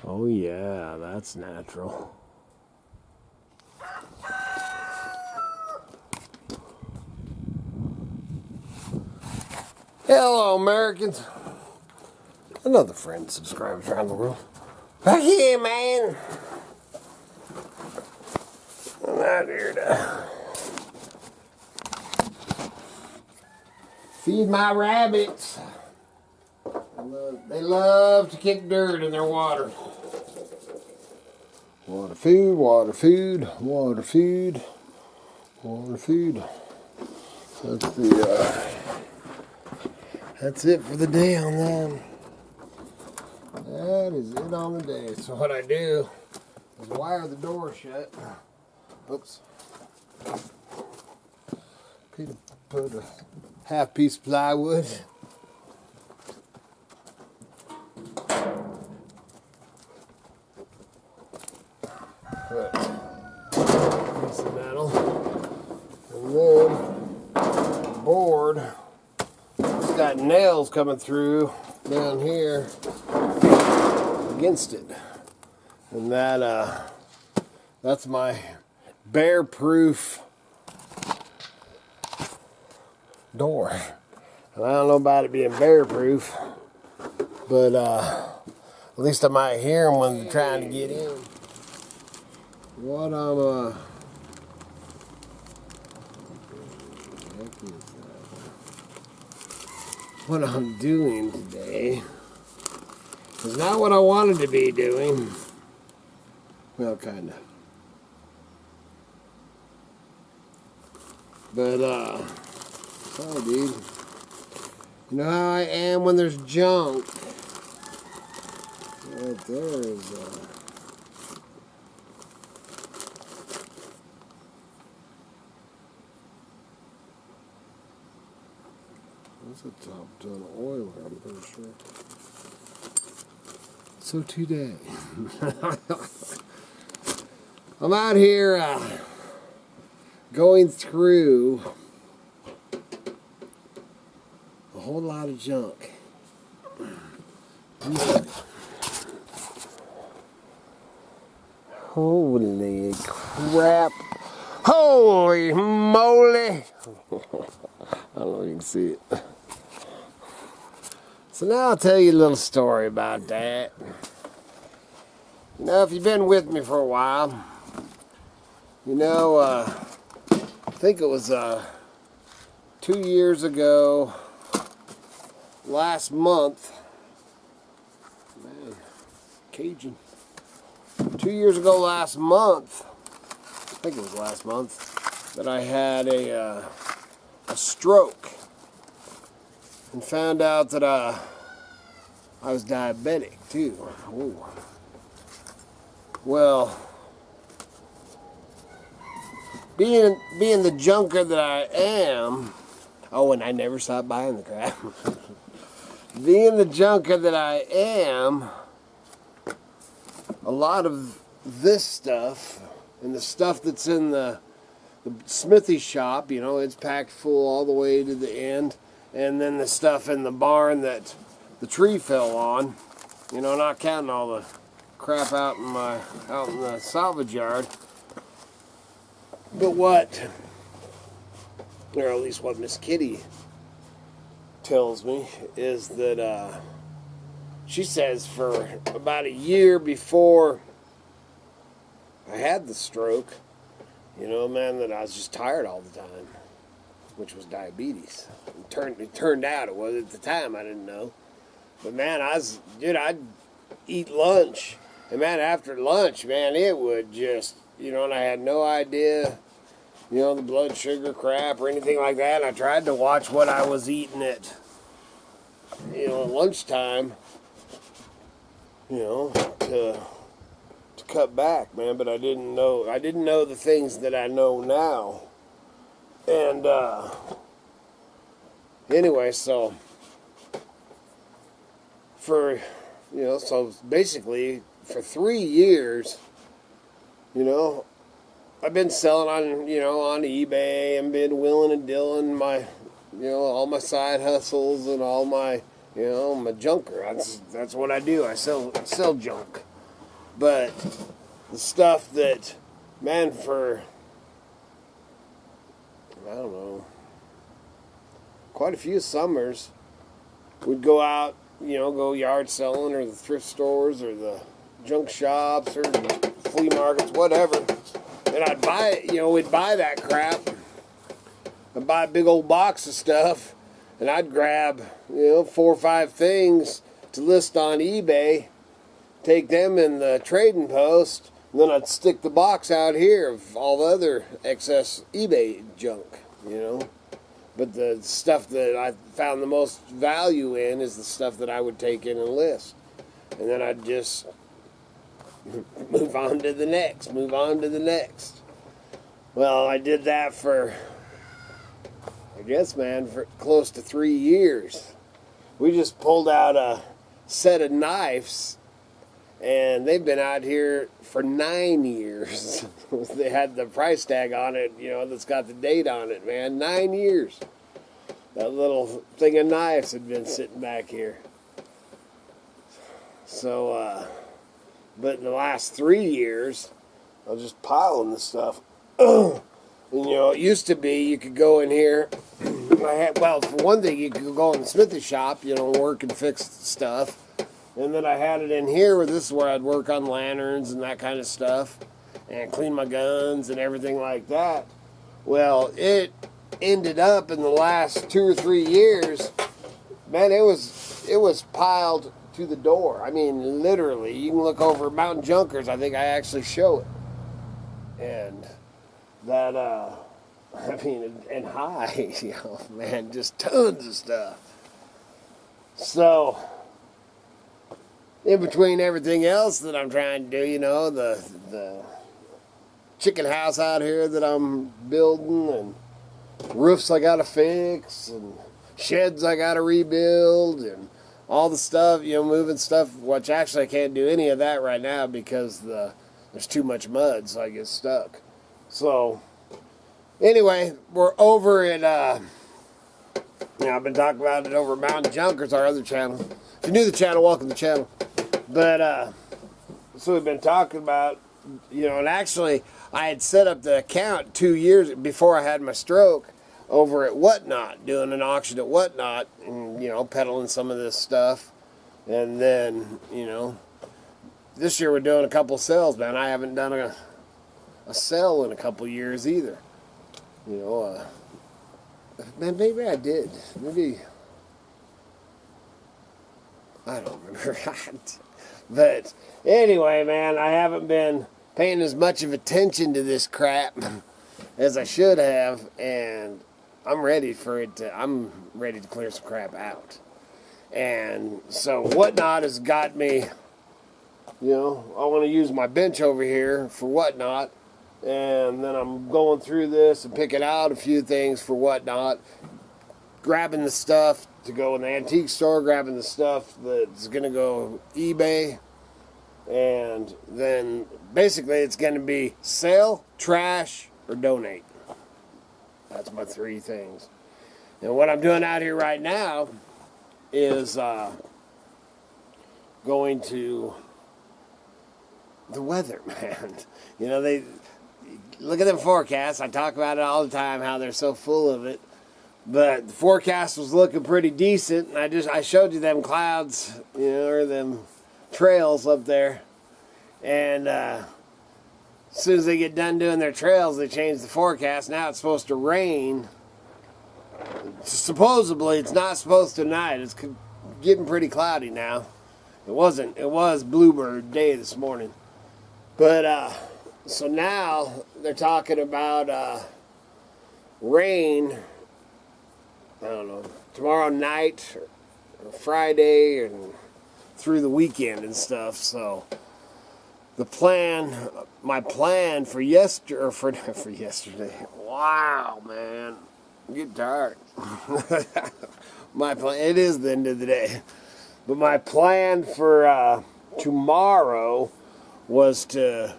Oh yeah, that's natural. Hello, Americans. Another friend subscribes around the world. Back here, man. I'm out here to feed my rabbits. They love to kick dirt in their water. Water, food, water, food, water, food, water, food. That's it for the day on them. That is it on the day. So what I do is wire the door shut. Oops. Put a half piece of plywood. Put a piece of metal. And then the board. It's got nails coming through down here against it. And that's my bear-proof door. And I don't know about it being bear-proof, but at least I might hear them when they're trying to get in. What I'm doing today is not what I wanted to be doing. Well, kind of. But, sorry, dude. You know how I am when there's junk. Right there is, that's a top ton of oil, I'm pretty sure. So today, I'm out here going through a whole lot of junk. Holy crap. Holy moly. I don't know if you can see it. So now I'll tell you a little story about that. You know, if you've been with me for a while, you know, I think it was 2 years ago, last month, man, Cajun. 2 years ago last month, I think it was last month, that I had a stroke. And found out that I was diabetic too. Ooh. Well, being the junker that I am, oh, and I never stopped buying the crap. Being the junker that I am, a lot of this stuff and the stuff that's in the smithy shop, you know, it's packed full all the way to the end. And then the stuff in the barn that the tree fell on, you know, not counting all the crap out in the salvage yard. But what, or at least what Miss Kitty tells me, is that she says for about a year before I had the stroke, you know, man, that I was just tired all the time, which was diabetes. It turned out it was. At the time, I didn't know. But man, I'd eat lunch. And man, after lunch, man, it would just, you know, and I had no idea, you know, the blood sugar crap or anything like that. And I tried to watch what I was eating at, you know, lunchtime, you know, to cut back, man. But I didn't know the things that I know now. And, anyway, so, so basically, for 3 years, you know, I've been selling on, you know, on eBay and been wheeling and dealing my, you know, all my side hustles and all my, you know, my junker. That's what I do. I sell junk. But the stuff that, man, for, I don't know, quite a few summers, we'd go out, you know, go yard selling or the thrift stores or the junk shops or the flea markets, whatever. And I'd buy, you know, we'd buy that crap. I'd buy a big old box of stuff, and I'd grab, you know, 4 or 5 things to list on eBay, take them in the trading post, and then I'd stick the box out here of all the other excess eBay junk, you know. But the stuff that I found the most value in is the stuff that I would take in and list. And then I'd just move on to the next, move on to the next. Well, I did that for, I guess, man, for close to 3 years. We just pulled out a set of knives, and they've been out here for 9 years. They had the price tag on it, you know, that's got the date on it, man. 9 years. That little thing of knives had been sitting back here. So, but in the last 3 years, I was just piling the stuff. And, you know, it used to be you could go in here. Well, for one thing, you could go in the smithy shop, you know, work and fix stuff. And then I had it in here where this is where I'd work on lanterns and that kind of stuff. And clean my guns and everything like that. Well, it ended up in the last 2 or 3 years, man, it was piled to the door. I mean, literally, you can look over Mountain Junkers. I think I actually show it. And that, I mean, and high, you know, man, just tons of stuff. So, in between everything else that I'm trying to do, you know, the chicken house out here that I'm building, and roofs I gotta fix, and sheds I gotta rebuild, and all the stuff, you know, moving stuff, which actually I can't do any of that right now because there's too much mud, so I get stuck. So, anyway, we're over at, you know, I've been talking about it over at Mountain Junkers, our other channel. If you're new to the channel, welcome to the channel. But, so we've been talking about, you know, and actually, I had set up the account 2 years before I had my stroke over at Whatnot, doing an auction at Whatnot, and, you know, peddling some of this stuff. And then, you know, this year we're doing a couple sales, man. I haven't done a sale in a couple years either. You know, man, maybe I did. Maybe, I don't remember. But anyway, man, I haven't been paying as much of attention to this crap as I should have, and I'm ready to clear some crap out. And so Whatnot has got me, you know, I want to use my bench over here for Whatnot, and then I'm going through this and picking out a few things for Whatnot, grabbing the stuff to go in the antique store, grabbing the stuff that's going to go eBay, and then basically it's going to be sell, trash, or donate. That's my 3 things. And what I'm doing out here right now is going to the weather, man. You know, they look at the forecast. I talk about it all the time, how they're so full of it. But the forecast was looking pretty decent, and I showed you them clouds, you know, or them trails up there. And as soon as they get done doing their trails, they change the forecast. Now it's supposed to rain. Supposedly, it's not supposed to tonight. It's getting pretty cloudy now. It wasn't. It was Bluebird Day this morning. But, so now they're talking about rain, I don't know, tomorrow night or Friday and through the weekend and stuff. So the plan, my plan for yesterday, wow, man, I'm getting tired. My plan, it is the end of the day, but my plan for tomorrow was to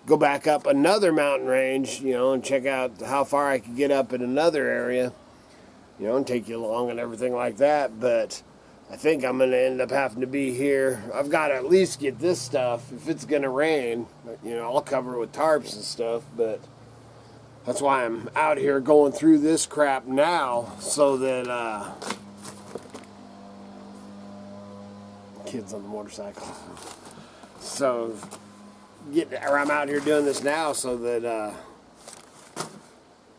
go back up another mountain range, you know, and check out how far I could get up in another area, you know, and take you along and everything like that. But I think I'm going to end up having to be here. I've got to at least get this stuff. If it's going to rain, you know, I'll cover it with tarps and stuff, but that's why I'm out here going through this crap now, so that, kids on the motorcycle. So, I'm out here doing this now so that,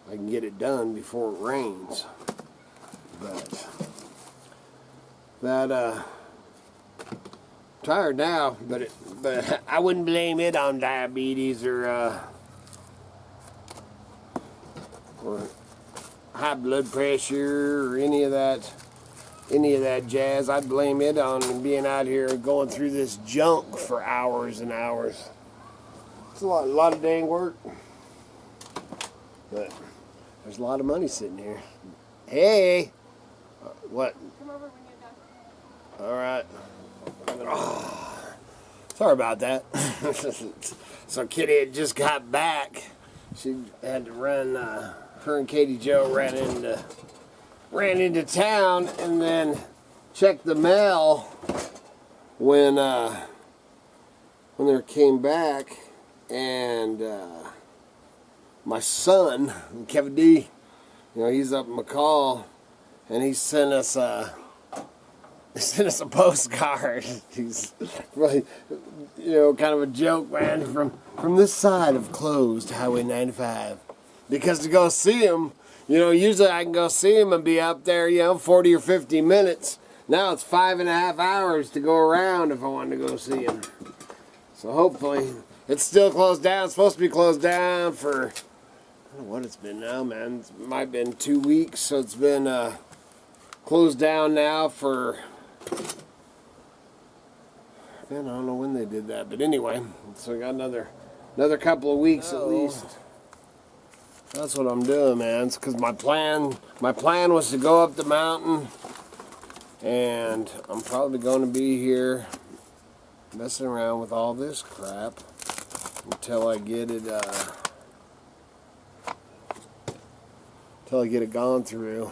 I can get it done before it rains. But that tired now, but I wouldn't blame it on diabetes or high blood pressure or any of that jazz. I'd blame it on being out here going through this junk for hours and hours. It's a lot of dang work, but there's a lot of money sitting here. Hey, what? Come over when you're done. All right. Oh, sorry about that. So Kitty had just got back. She had to run. Her and Katie Joe ran into town, and then checked the mail when they came back, and my son Kevin D, you know, he's up in McCall, and he sent us a postcard. He's really, you know, kind of a joke, man, from this side of closed Highway 95. Because to go see him, you know, usually I can go see him and be up there, you know, 40 or 50 minutes. Now it's 5.5 hours to go around if I want to go see him. So hopefully, it's still closed down. It's supposed to be closed down for, I don't know what it's been now, man. It might have been 2 weeks, so it's been closed down now for, man, I don't know when they did that, but anyway, so we got another couple of weeks at least. That's what I'm doing, man. It's because my plan was to go up the mountain, and I'm probably going to be here messing around with all this crap until I get it gone through.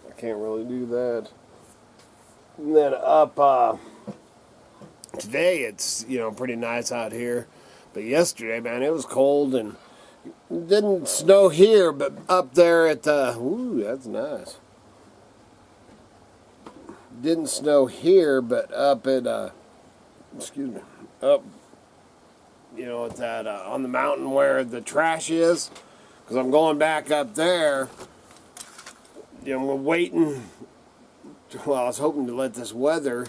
I can't really do that. And then up today, it's, you know, pretty nice out here, but yesterday, man, it was cold, and it didn't snow here, but up there at the, ooh, that's nice. Didn't snow here, but up at, excuse me, up, you know, at that, on the mountain where the trash is, because I'm going back up there, you know, we're waiting, well, I was hoping to let this weather,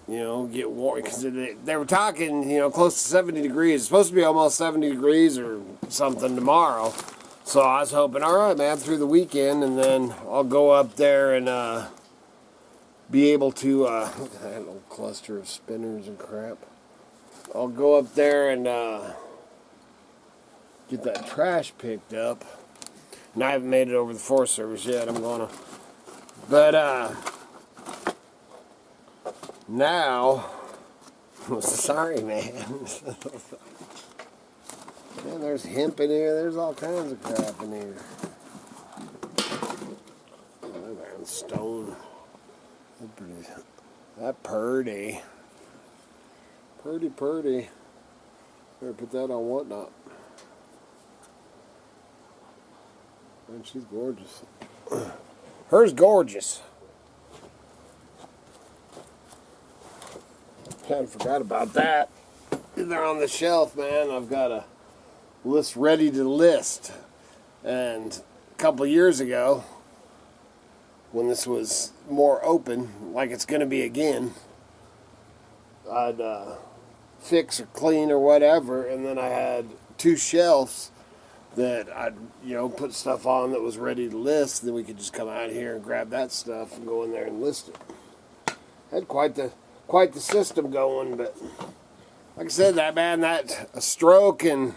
you know, get warm, because they were talking, you know, close to 70 degrees. It's supposed to be almost 70 degrees or something tomorrow. So I was hoping, all right, man, through the weekend, and then I'll go up there and be able to, look at that little cluster of spinners and crap. I'll go up there and get that trash picked up. And I haven't made it over the Forest Service yet. I'm going to, but, now, sorry, man. Man, there's hemp in here. There's all kinds of crap in here. Oh, man, stone. That purdy. Purdy. Better put that on whatnot. Man, she's gorgeous. Her's gorgeous. Kind of forgot about that. They're on the shelf, man. I've got a list ready to list. And a couple years ago, when this was more open, like it's going to be again, I'd fix or clean or whatever, and then I had 2 shelves that I'd, you know, put stuff on that was ready to list. Then we could just come out here and grab that stuff and go in there and list it. Had quite the system going, but like I said, that a stroke and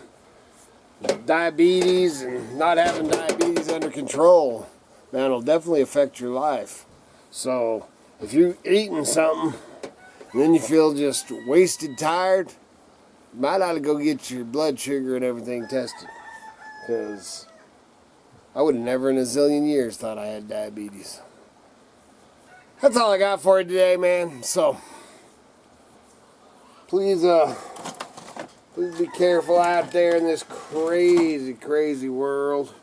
diabetes and not having diabetes under control, man, it'll definitely affect your life. So if you're eating something and then you feel just wasted, tired, you might ought to go get your blood sugar and everything tested, because I would have never in a zillion years thought I had diabetes. that's all I got for you today, man. So please be careful out there in this crazy, crazy world.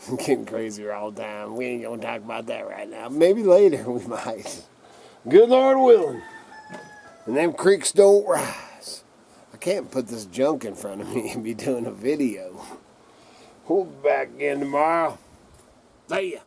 I'm getting crazier all the time. We ain't gonna talk about that right now. Maybe later we might. Good Lord willing. And them creeks don't rise. I can't put this junk in front of me and be doing a video. We'll be back again tomorrow. See ya.